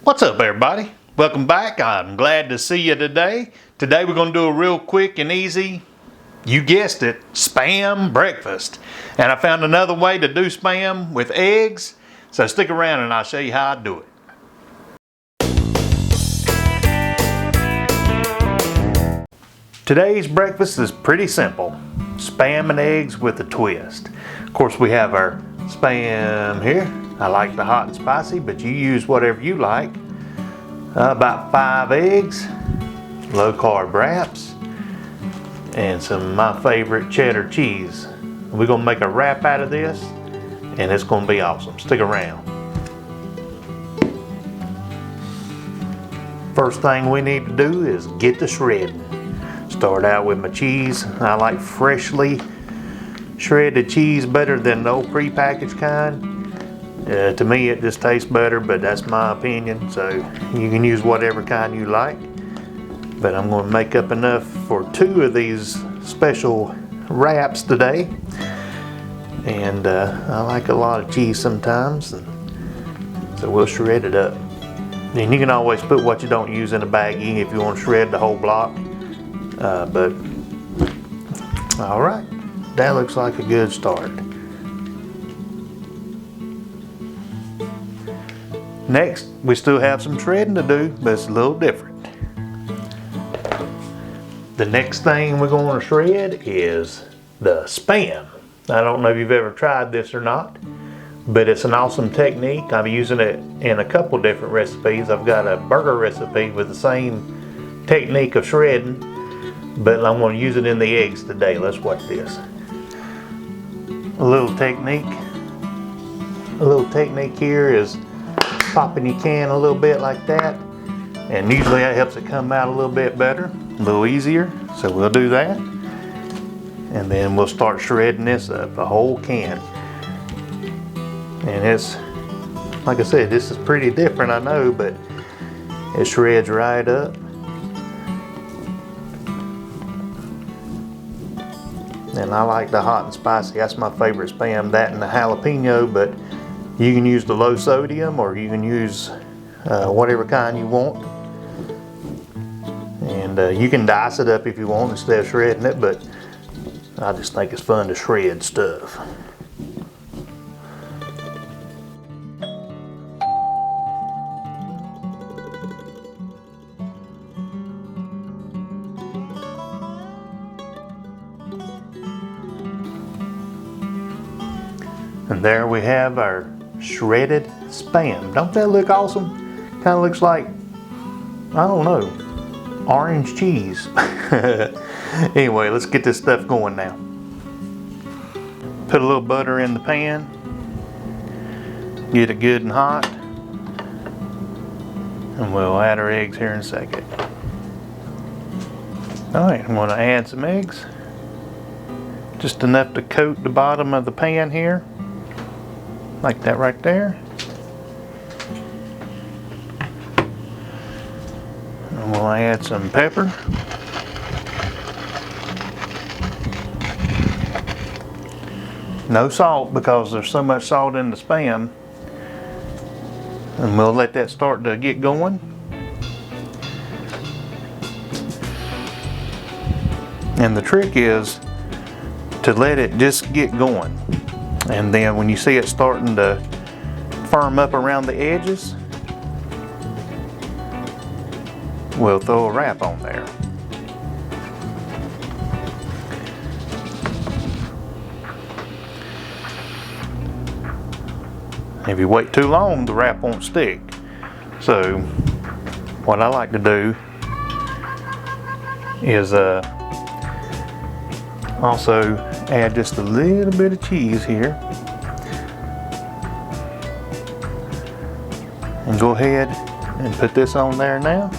What's up, everybody? Welcome back. I'm glad to see you today. Today we're going to do a real quick and easy, you guessed it, Spam breakfast. And I found another way to do Spam with eggs. So stick around and I'll show you how I do it. Today's breakfast is pretty simple. Spam and eggs with a twist. Of course, we have our Spam here. I like the hot and spicy, but you use whatever you like. About 5 eggs, low carb wraps, and some of my favorite cheddar cheese. We're gonna make a wrap out of this, and it's gonna be awesome. Stick around. First thing we need to do is get the shredding. Start out with my cheese. I like freshly shredded cheese better than the old prepackaged kind. To me it just tastes better, but that's my opinion, so you can use whatever kind you like. But I'm going to make up enough for 2 of these special wraps today. And I like a lot of cheese sometimes, and so we'll shred it up. And you can always put what you don't use in a baggie if you want to shred the whole block. But alright, that looks like a good start. Next, we still have some shredding to do, but it's a little different. The next thing we're going to shred is the Spam. I don't know if you've ever tried this or not, but it's an awesome technique. I'm using it in a couple different recipes. I've got a burger recipe with the same technique of shredding, but I'm going to use it in the eggs today. Let's watch this. A little technique here is popping your can a little bit like that, and usually that helps it come out a little bit better, a little easier. So we'll do that, and then we'll start shredding this up, the whole can. And it's, like I said, this is pretty different, I know, but it shreds right up. And I like the hot and spicy. That's my favorite Spam, that and the jalapeno, but you can use the low sodium, or you can use whatever kind you want. And you can dice it up if you want instead of shredding it, but I just think it's fun to shred stuff. And there we have our shredded Spam. Don't that look awesome? Kind of looks like, I don't know, orange cheese. Anyway, let's get this stuff going now. Put a little butter in the pan. Get it good and hot. And we'll add our eggs here in a second. Alright, I'm going to add some eggs. Just enough to coat the bottom of the pan here. Like that right there. And we'll add some pepper. No salt, because there's so much salt in the Spam. And we'll let that start to get going. And the trick is to let it just get going. And then when you see it starting to firm up around the edges, we'll throw a wrap on there. If you wait too long, the wrap won't stick. So what I like to do is also add just a little bit of cheese here. And go ahead and put this on there now.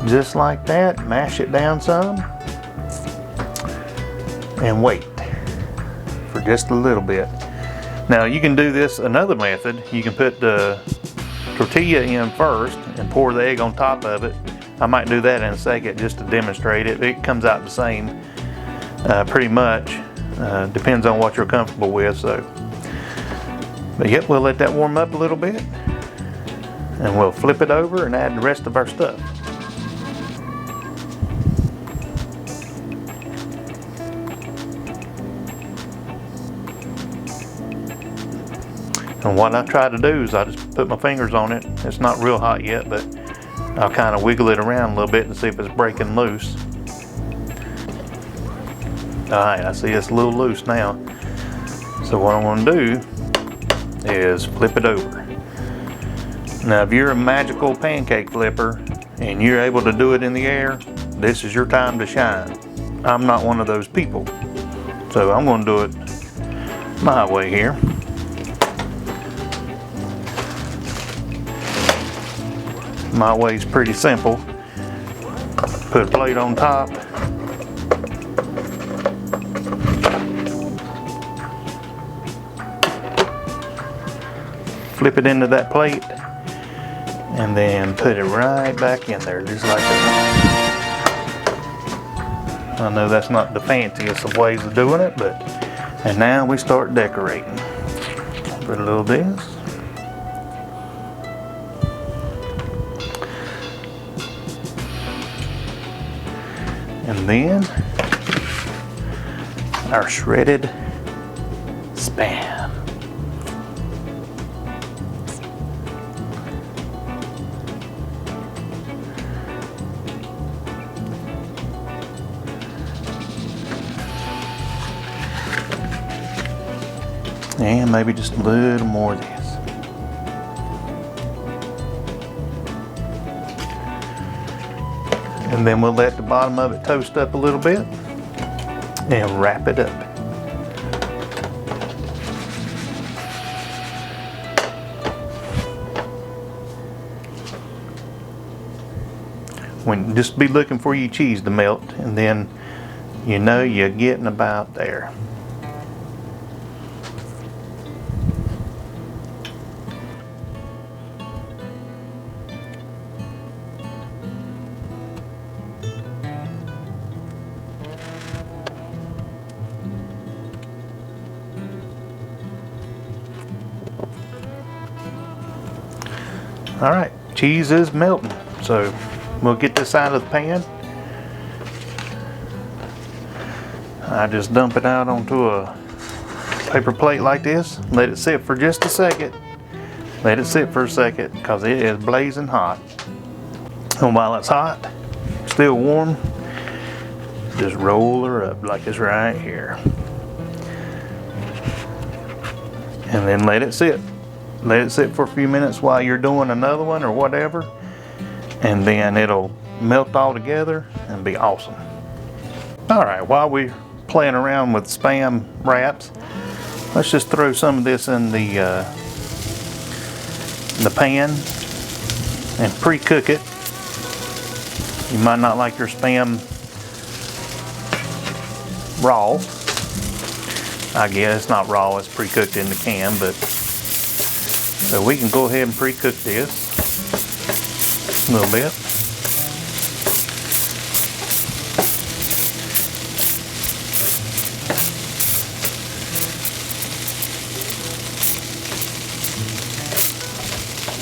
Just like that. Mash it down some. And wait for just a little bit. Now you can do this another method. You can put the tortilla in first and pour the egg on top of it. I might do that in a second just to demonstrate it. It comes out the same pretty much. Depends on what you're comfortable with. So, but yep, we'll let that warm up a little bit. And we'll flip it over and add the rest of our stuff. And what I try to do is I just put my fingers on it. It's not real hot yet, but I'll kind of wiggle it around a little bit and see if it's breaking loose. Alright, I see it's a little loose now. So what I'm going to do is flip it over. Now if you're a magical pancake flipper and you're able to do it in the air, this is your time to shine. I'm not one of those people. So I'm going to do it my way here. My way's pretty simple. Put a plate on top. Flip it into that plate and then put it right back in there just like that. I know that's not the fanciest of ways of doing it, but and now we start decorating. Put a little of this. And then our shredded Spam. And maybe just a little more of this. And then we'll let the bottom of it toast up a little bit and wrap it up. Just be looking for your cheese to melt, and then you know you're getting about there. All right, cheese is melting, so we'll get this out of the pan. I just dump it out onto a paper plate like this, let it sit for just a second. Let it sit for a second because it is blazing hot. And while it's hot, still warm, just roll her up like it's right here. And then let it sit. Let it sit for a few minutes while you're doing another one or whatever, and then it'll melt all together and be awesome. All right, while we're playing around with Spam wraps, let's just throw some of this in the pan and pre-cook it. You might not like your Spam raw. I guess it's not raw, it's pre-cooked in the can, but so we can go ahead and pre-cook this a little bit.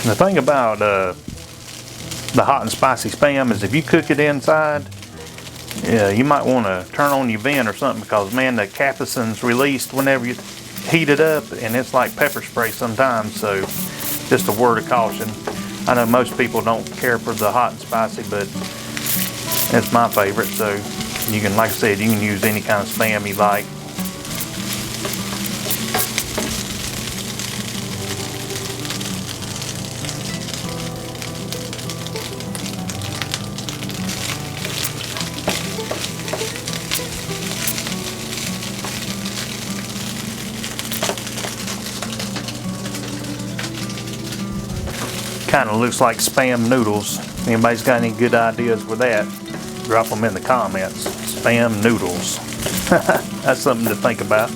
And the thing about the hot and spicy Spam is if you cook it inside, you might want to turn on your vent or something, because man, the capsaicins released whenever you heat it up, and it's like pepper spray sometimes. So just a word of caution. I know most people don't care for the hot and spicy, but it's my favorite. So you can, like I said, you can use any kind of Spam you like. Kind of looks like Spam noodles. Anybody's got any good ideas with that? Drop them in the comments. Spam noodles. That's something to think about.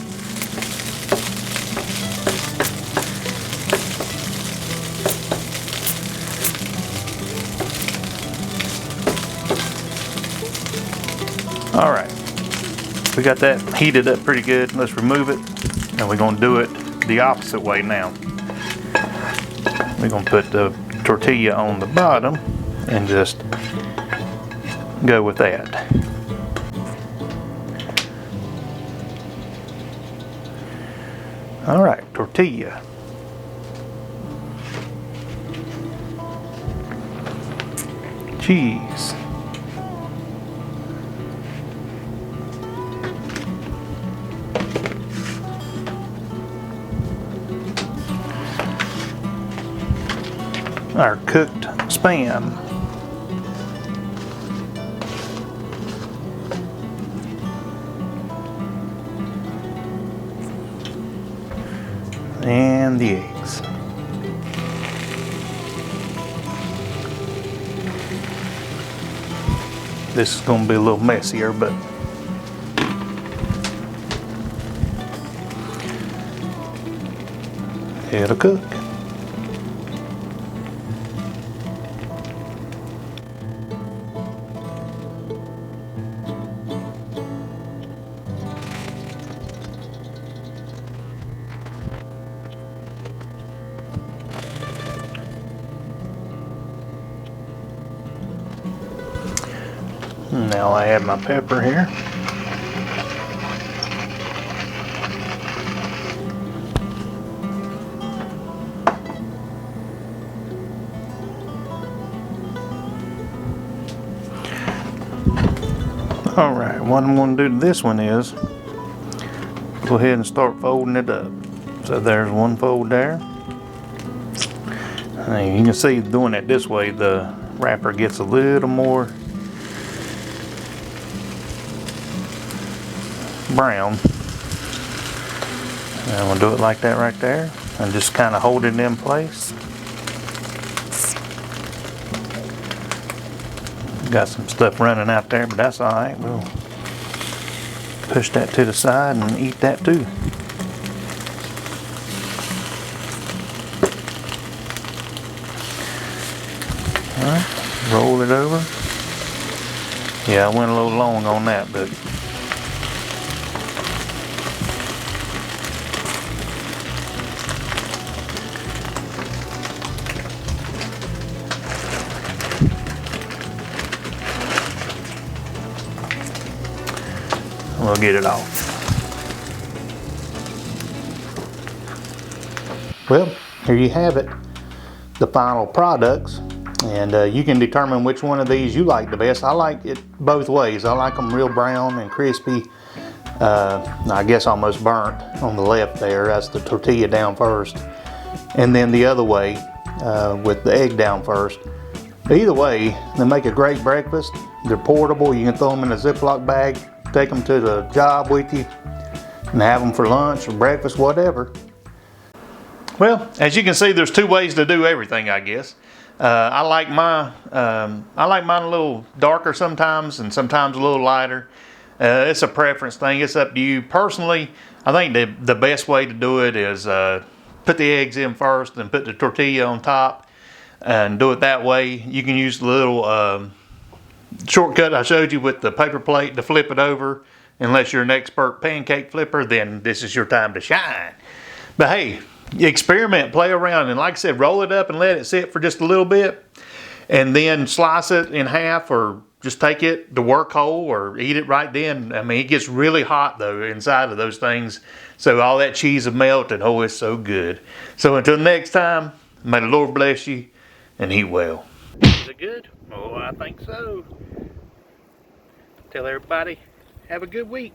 All right, we got that heated up pretty good. Let's remove it, and we're going to do it the opposite way now. We're going to put the tortilla on the bottom and just go with that. All right, tortilla. Cheese. Our cooked Spam. And the eggs. This is going to be a little messier, but it'll cook. Now I add my pepper here. All right, what I'm going to do to this one is go ahead and start folding it up. So there's one fold there. And you can see doing it this way, the wrapper gets a little more brown. And I'm going to do it like that right there and just kind of hold it in place. Got some stuff running out there, but that's all right. We'll push that to the side and eat that too. All right, roll it over. Yeah, I went a little long on that, but we'll get it off. Well, here you have it, the final products, and you can determine which one of these you like the best. I like it both ways. I like them real brown and crispy. I guess almost burnt on the left there. That's the tortilla down first, and then the other way with the egg down first. Either way, they make a great breakfast. They're portable. You can throw them in a Ziploc bag, take them to the job with you, and have them for lunch or breakfast, whatever. Well, as you can see, there's two ways to do everything, I guess. I like mine a little darker sometimes, and sometimes a little lighter. It's a preference thing. It's up to you. Personally, I think the best way to do it is put the eggs in first and put the tortilla on top and do it that way. You can use the little shortcut I showed you with the paper plate to flip it over. Unless you're an expert pancake flipper, then this is your time to shine. But hey, experiment, play around, and like I said, roll it up and let it sit for just a little bit, and then slice it in half, or just take it to work whole, or eat it right then. I mean, it gets really hot though inside of those things, so all that cheese will melt, and oh, it's so good. So until next time, may the Lord bless you and eat well. Is it good? Oh, I think so. Tell everybody, have a good week.